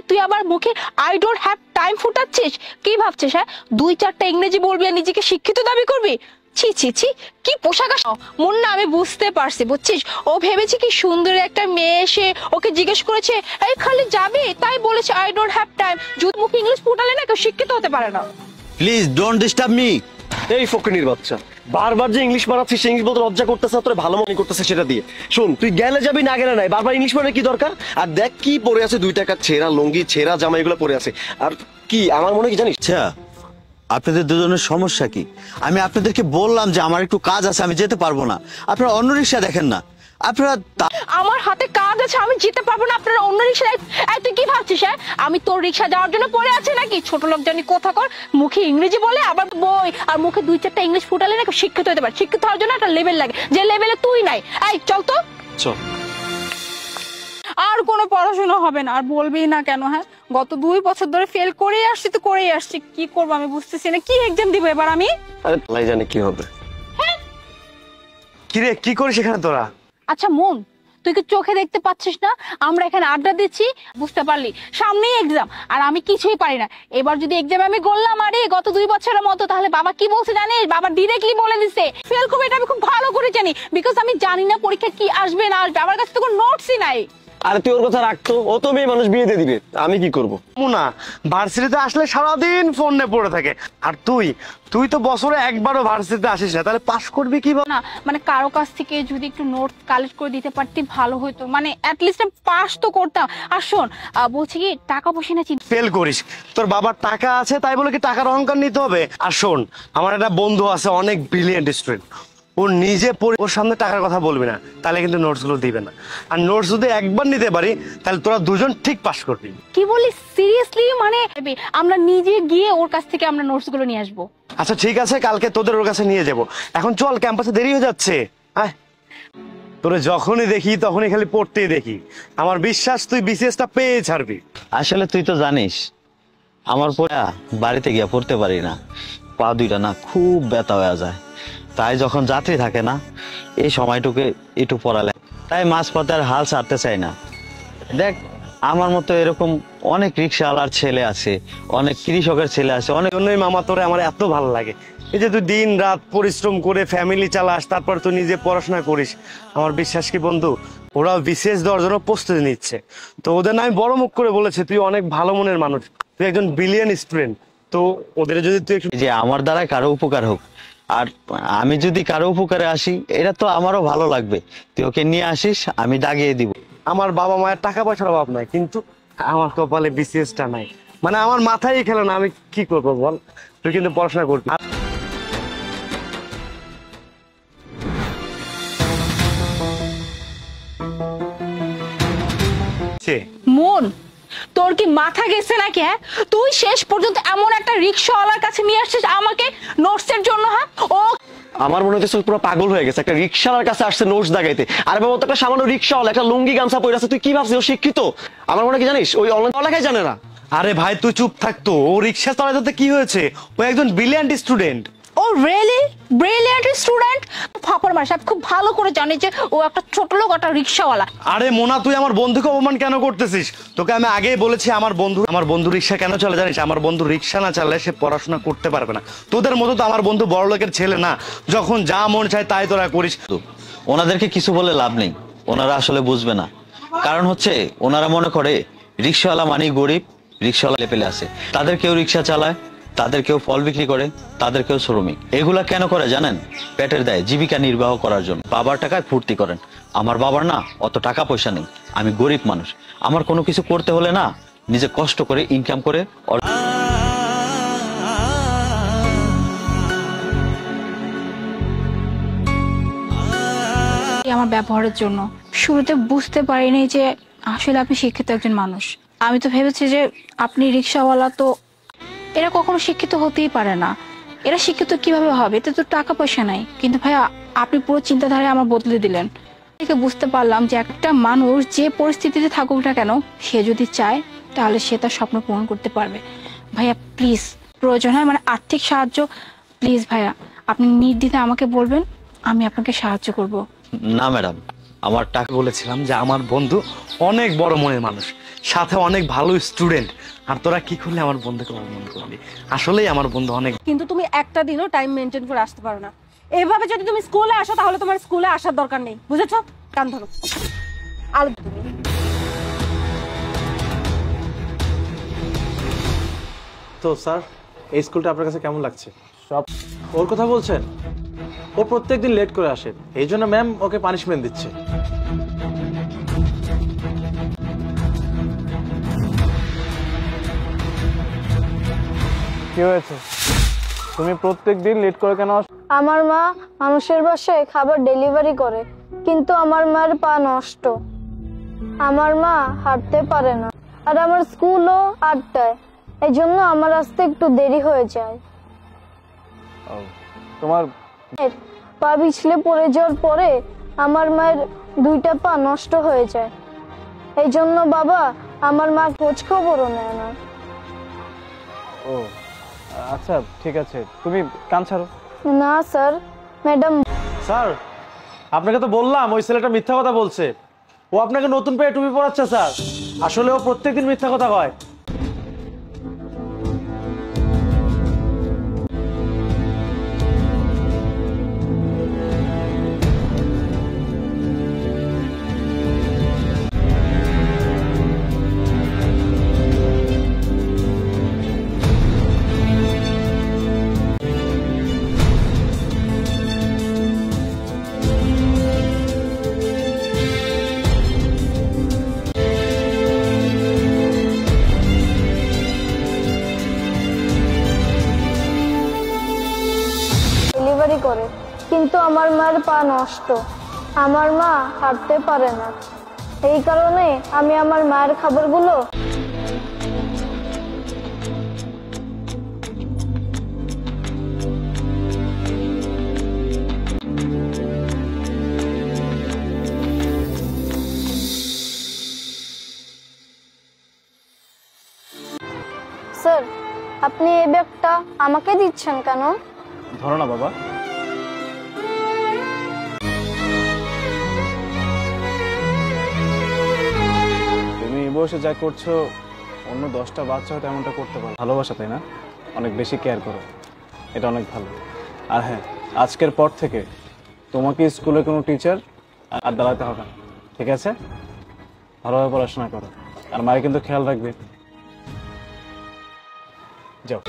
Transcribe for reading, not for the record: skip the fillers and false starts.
তুই আবার মুখে আই ডোন্ট হ্যাভ টাইম ফুটাচ্ছিস। কি ভাবছিস? হ্যাঁ, 2-4টা ইংরেজি বলবি আর নিজেকে শিক্ষিত দাবি করবি? ছি ছি ছি, কি পোশাক! মুন্না, আমি বুঝতে পারছি, বুঝছিস, ও ভেবেছে কি সুন্দর একটা মেয়ে এসে ওকে জিজ্ঞেস করেছে এই খালি যাবি, তাই বলেছে আই ডোন্ট হ্যাভ টাইম। যদি মুখে ইংলিশ ফুটালে না কেউ শিক্ষিত হতে পারে না। Please don't disturb me. এই ফকিনীর বাচ্চা, বারবার যে ইংলিশ মারাচ্ছিস, ইংলিশ বলতে লজ্জা করতেছে, তোর ভালো মনে করতেছে সেটা দিয়ে। শোন, তুই গেলে যাবি না গেলে নাই, বারবার ইংলিশ মানে কি দরকার? আর দেখ কি পরে আছে, 2 টাকার ছেঁড়া লুঙ্গি, ছেঁড়া জামা, এগুলো পরে আছে। আর কি আমার মনে কি জানিস? আচ্ছা, আপনাদের দুজনের সমস্যা কি? আমি আপনাদেরকে বললাম যে আমার একটু কাজ আছে, আমি যেতে পারবো না। আপনারা অন্য রিক্সা দেখেন না। আপনারা আমার হাতে কাজ আছে, আমি যেতে পারবো না, আপনারা অন্য রিক্সায়। তুই কি ভাবছিস? হ্যাঁ, আমি তোর রিক্সা যাওয়ার জন্য পড়ে আছে নাকি? ছোট লোক জানি কোথা কর, মুখে ইংরেজি বলে আবার বই, আর মুখে 2-4টা ইংলিশ ফুটালে না কেউ শিক্ষিত হতে পারে। শিক্ষিত হওয়ার জন্য একটা লেভেল লাগে, যে লেভেলে তুই নাই। এই চল তো, চল। আর কোনো পড়াশোনা হবে না। আর বলবি না কেন? হ্যাঁ, গত 2 বছর ধরে ফেল করেই আসছি, তো করেই আসছি। কি করবো আমি বুঝতেছি না, কি এক্সাম দিব এবার আমি? আরে লাই জানে কি হবে। কি রে, কি করিস এখানে তোরা? আচ্ছা মন, তুই কি চোখে দেখতে পাচ্ছিস না আমরা এখানে আড্ডা দিচ্ছি? বুঝতে পারলি সামনেই এক্সাম, আর আমি কিছুই পারি না। এবার যদি এক্সামে আমি গড়লাম আরে গত 2 বছরের মতো, তাহলে বাবা কি বলছে জানিস? বাবা ডিরেক্টলি বলে দিছে ফেল করবে। এটা আমি খুব ভালো করে জানি, বিকজ আমি জানি না পরীক্ষা কি আসবে না আসবে। আমার কাছে তো কোনো নোটসই নাই। আরে তুই ওর কথা রাখতো, ও তো মেয়ে মানুষ, বিয়ে দিয়ে দিবে, আমি কি করব? মুনা ভার্সিটিতে আসলে সারাদিন ফোন নিয়ে পড়ে থাকে। আর তুই তো বছরে একবারও ভার্সিটিতে আসিস না, তাহলে পাস করবি কি? না মানে কারো কাছ থেকে যদি একটু নোটস কালেক্ট করে দিতে পারতি ভালো হতো, মানে অ্যাটলিস্ট আমি পাস তো করতাম। আর শোন, বলছি কি টাকা পয়সা না চিন্তা। ফেল করিস, তোর বাবার টাকা আছে তাই বলে কি টাকার অহংকার নিতে হবে? আর শোন, আমার একটা বন্ধু আছে অনেক ব্রিলিয়েন্ট স্টুডেন্ট, ও নিজে পড়ে, ওর সামনে টাকার কথা বলবি না, তাহলে কিন্তু নোটস গুলো দিবে না। আর নোটস যদি একবার নিতে পারি তাহলে তোরা দুজন ঠিক পাস করবি। কি বলি সিরিয়াসলি? মানে আমরা নিজে গিয়ে ওর কাছ থেকে আমরা নোটস গুলো নিয়ে আসবো। আচ্ছা ঠিক আছে, কালকে তোদের ওর কাছে নিয়ে যাব। এখন চল, ক্যাম্পাসে দেরি হয়ে যাচ্ছে। আয়, তোরে যখনই দেখি তখনই খালি পড়তেই দেখি। আমার বিশ্বাস তুই বিসিএসটা পেয়ে ছাড়বি। আসলে তুই তো জানিস আমার পড়া বাড়িতে গিয়ে পড়তে পারি না, পা দুইটা না খুব ব্যথা হয়ে যায়। তাই যখন যাত্রী থাকে না, এই সময়টুকে একটু পড়ালে, তাই মাঝপথে আর হাল ছাড়তে চাই না। দেখ, আমার মতো এরকম অনেক রিক্সাওয়ালার ছেলে আছে, অনেক কৃষকের ছেলে আছে, অনেক। জন্যই মামা তোরে আমার এত ভালো লাগে। এই যে তুই দিন রাত পরিশ্রম করে ফ্যামিলি চালাস, তারপর তুই নিজে পড়াশোনা করিস। আমার বিশ্বাস কি বন্ধু, ওরাও বিসিএস দেওয়ার জন্য প্রস্তুতি নিচ্ছে। তো ওদের না আমি বড় মুখ করে বলেছি তুই অনেক ভালো মনের মানুষ, তুই একজন ব্রিলিয়েন্ট স্টুডেন্ট। তো ওদের যদি তুই একটু, যে আমার দ্বারা কারো উপকার হোক, আর আমি যদি কারো উপকারে আসি এটা তো আমারও ভালো লাগবে। তুই ওকে নিয়ে আসিস, আমি দাগিয়ে দিব। আমার বাবা মায়ের টাকা পয়সার অভাব নাই, কিন্তু আমার কপালে বিসিএসটা নাই। মানে আমার মাথায় খেলো না, আমি কি করবো বল? তুই কিন্তু পড়াশোনা করবি। মন, তোর কি মাথা গেছে নাকি? হ্যাঁ, তুই শেষ পর্যন্ত এমন একটা রিক্সাওয়ালার কাছে নিয়ে আসছিস আমাকে নোটসের জন্য? হ্যাঁ, ও আমার মনে হচ্ছে পুরো পাগল হয়ে গেছে, একটা রিক্সার কাছে আসছে নোটস দাগাইতে। আর বাবা, একটা সামান্য রিক্সাওয়ালা একটা লুঙ্গি গামছা পরে আছে, তুই কি ভাবছিস ও শিক্ষিত? আমার মনে কি জানিস, ওই অনলাইন পড়ালেখাই জানে না। আরে ভাই তুই চুপ থাকতো, ও রিক্সা চালাতে কি হয়েছে? ও একজন ব্রিলিয়ান্ট স্টুডেন্ট। ও রিয়েলি ব্রিলিয়েন্ট স্টুডেন্ট? ফাপড় মার সাহেব খুব ভালো করে জানে যে ও একটা ছোট লোক, একটা রিক্সাওয়ালা। আরে মোনা, তুই আমার বন্ধুকে অপমান কেন করতেছিস? তোকে আমি আগেই বলেছি আমার বন্ধু রিক্সা কেন চলে জানিস? আমার বন্ধু রিক্সা না চালালে সে পড়াশোনা করতে পারবে না। তোদের মতো তো আমার বন্ধু বড় লোকের ছেলে না, যখন যা মন চায় তাই তোরা করিস। তো ওনাদেরকে কিছু বলে লাভ নেই, ওনারা আসলে বুঝবে না। কারণ হচ্ছে ওনারা মনে করে রিক্সাওয়ালা মানেই গরিব, রিক্সাওয়ালা লেপেলে আছে। তাদের কেউ রিক্সা চালায়, তাদের কেউ ফল বিক্রি করে, তাদের কেউ শ্রমিক। এগুলা কেন করে জানেন? পেটের দায়ে, জীবিকা নির্বাহ করার জন্য। বাবার টাকায় ফুর্তি করেন। আমার বাবার না অত টাকা পয়সা নেই, আমি গরিব মানুষ। আমার কোনো কিছু করতে হলে না নিজে কষ্ট করে ইনকাম করে। আমার ব্যবহারের জন্য শুরুতে বুঝতে পারিনি যে আসলে আপনি শিক্ষিত একজন মানুষ। আমি তো ভেবেছি যে আপনি রিক্সাওয়ালা, তো এরা কখনো শিক্ষিত হতেই পারে না। এরা শিক্ষিত কিভাবে হবে? এতে তো টাকা পয়সা নাই। কিন্তু ভাইয়া, আপনি পুরো চিন্তাধারা আমার বদলে দিলেন। থেকে বুঝতে পারলাম যে একটা মানুষ যে পরিস্থিতিতে থাকুক না কেন, সে যদি চায় তাহলে সে তার স্বপ্ন পূরণ করতে পারবে। ভাইয়া প্লিজ, প্রয়োজন হয় মানে আর্থিক সাহায্য, প্লিজ ভাইয়া আপনি নির্দ্বিধায় আমাকে বলবেন, আমি আপনাকে সাহায্য করব। না ম্যাডাম, আমার টাকা বলেছিলাম যে আমার বন্ধু অনেক বড় মনের মানুষ, সাথে অনেক ভালো স্টুডেন্ট, আর তোরা কি করলে আমার বন্ধুকে অপমান করলি। আসলেই আমার বন্ধু অনেক। কিন্তু তুমি একটা দিনও টাইম মেনটেন করে আসতে পারো না। এইভাবে যদি তুমি স্কুলে আসো তাহলে তোমার স্কুলে আসার দরকার নেই, বুঝেছো? কান ধরো। আর তুমি তো স্যার, এই স্কুলটা আপনার কাছে কেমন লাগছে? সব ওর কথা বলছেন? ও প্রত্যেকদিন লেট করে আসে, এই জন্য ম্যাম ওকে পানিশমেন্ট দিচ্ছে। কি হয়েছে? তুমি প্রত্যেকদিন লেট করে কেন আসো? আমার মা মানুষের বাসায় খাবার ডেলিভারি করে, কিন্তু আমার মার পা নষ্ট। আমার মা হাঁটতে পারে না, আর আমার স্কুলও 8টায়, এই জন্য আমার আসতে একটু দেরি হয়ে যায়। তোমার পা পিছলে পড়ে যাওয়ার পরে আমার মায়ের 2টা পা নষ্ট হয়ে যায়, এই জন্য বাবা আমার মা খোঁজ খবরও নেয় না। ও আচ্ছা, ঠিক আছে, তুমি কান ছাড়ো। না স্যার, ম্যাডাম। স্যার, আপনাকে তো বললাম ওই ছেলেটা মিথ্যা কথা বলছে। ও আপনাকে নতুন পেয়ে টুপি পরাচ্ছে স্যার। আসলে ও প্রত্যেকদিন মিথ্যা কথা কয়। ডেলিভারি করে, কিন্তু আমার মায়ের পা নষ্ট। আমার মা হাঁটতে পারে না, এই কারণে আমি আমার মায়ের খাবারগুলো স্যার, আপনি এই ব্যাগটা আমাকে দিচ্ছেন কেন? ধরো না বাবা। তুমি এই বয়সে যা করছো, অন্য 10টা বাচ্চা হয়তো এমনটা করতে পারে। ভালোবাসা, তাই না? অনেক বেশি কেয়ার করো, এটা অনেক ভালো। আর হ্যাঁ, আজকের পর থেকে তোমাকে স্কুলে কোনো টিচার আর দাঁড়াতে হবে না, ঠিক আছে? ভালোভাবে পড়াশোনা করো, আর মায়ের কিন্তু খেয়াল রাখবে। যাও।